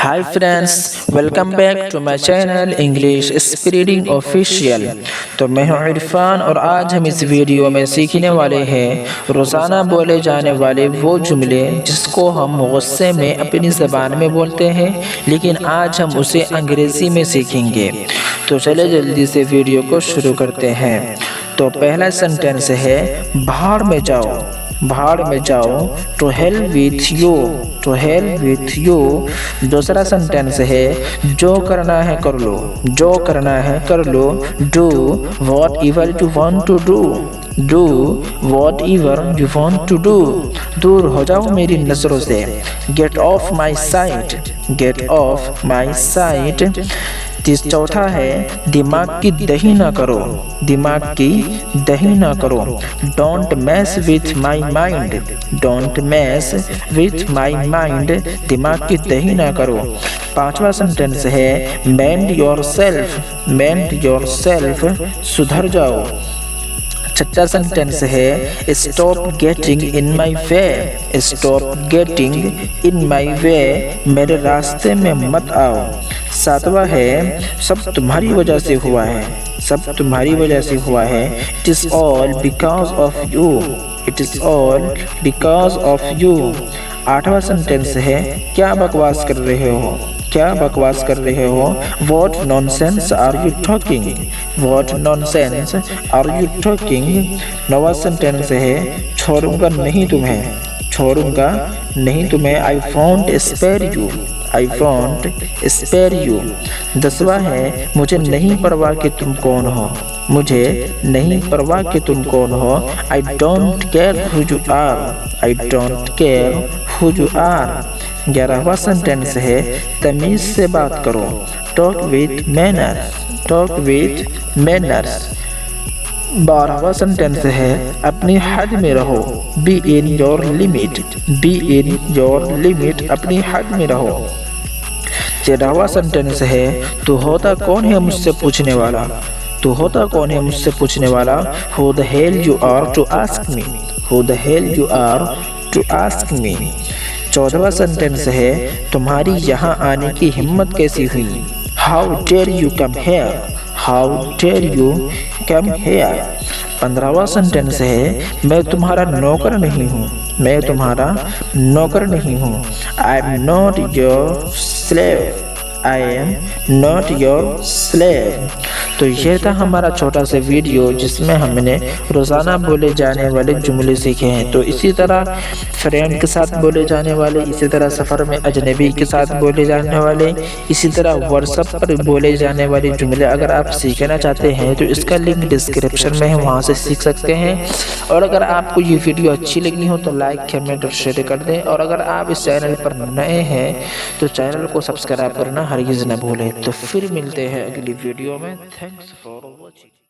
Hi friends, welcome back to my channel English Spreading Official। तो मैं हूँ इरफान और आज हम इस वीडियो में सीखने वाले हैं रोज़ाना बोले जाने वाले वो जुमले जिसको हम गुस्से में अपनी ज़बान में बोलते हैं, लेकिन आज हम उसे अंग्रेज़ी में सीखेंगे। तो चले जल्दी से वीडियो को शुरू करते हैं। तो पहला सेंटेंस है बाहर में जाओ, भाड़ में जाओ, to hell with you, to hell with you. दूसरा सेंटेंस है जो करना है कर लो, जो करना है कर लो, do whatever you want to do, do whatever you want to do. दूर हो जाओ मेरी नजरों से, get off my sight, get off my sight. चौथा है दिमाग की दही ना करो, दिमाग की दही ना करो, don't mess with my mind, don't mess with my mind. दिमाग की दही ना करो। पांचवा सेंटेंस है mend yourself, mend yourself, सुधर जाओ। छठा सेंटेंस है stop getting in my way, stop getting in my way, मेरे रास्ते में मत आओ। सातवां है सब तुम्हारी वजह से हुआ है, सब तुम्हारी वजह से हुआ है, it is all because of you, it is all because of you. आठवां सेंटेंस है क्या बकवास कर रहे हो, क्या बकवास कर रहे हो, what nonsense are you talking, what nonsense are you talking. नौवां सेंटेंस है छोड़ूंगा नहीं तुम्हें, छोड़ूंगा नहीं तुम्हें, I won't spare you, I won't spare you. दसवां है मुझे नहीं परवाह कि तुम कौन हो, मुझे नहीं परवाह कि तुम कौन हो, I don't care who you are, I don't care who you are. 11वां सेंटेंस है तमीज से बात करो, talk with manners, talk with manners. 12वां सेंटेंस है अपनी हद में रहो, be in your limit, be in your limit, अपनी हद में रहो। 13वां सेंटेंस है तू होता कौन है मुझसे पूछने वाला, तू होता कौन है मुझसे पूछने वाला, who the hell you are to ask me, who the hell you are to ask me. 14वां सेंटेंस है तुम्हारी यहाँ आने की हिम्मत कैसी हुई, how dare you come here, how dare you come here. 15वां सेंटेंस है मैं तुम्हारा नौकर नहीं हूँ, मैं तुम्हारा नौकर नहीं हूँ, I am not your slave, I am not your slave. तो ये था हमारा छोटा सा वीडियो जिसमें हमने रोज़ाना बोले जाने वाले जुमले सीखे हैं। तो इसी तरह फ्रेंड के साथ बोले जाने वाले, इसी तरह सफ़र में अजनबी के साथ बोले जाने वाले, इसी तरह व्हाट्सएप पर बोले जाने वाले जुमले अगर आप सीखना चाहते हैं तो इसका लिंक डिस्क्रिप्शन में है, वहाँ से सीख सकते हैं। और अगर आपको ये वीडियो अच्छी लगी हो तो लाइक कमेंट और शेयर कर दें, और अगर आप इस चैनल पर नए हैं तो चैनल को सब्सक्राइब करना हरगिज़ न भूलें। तो फिर मिलते हैं अगली वीडियो में। Thanks for watching.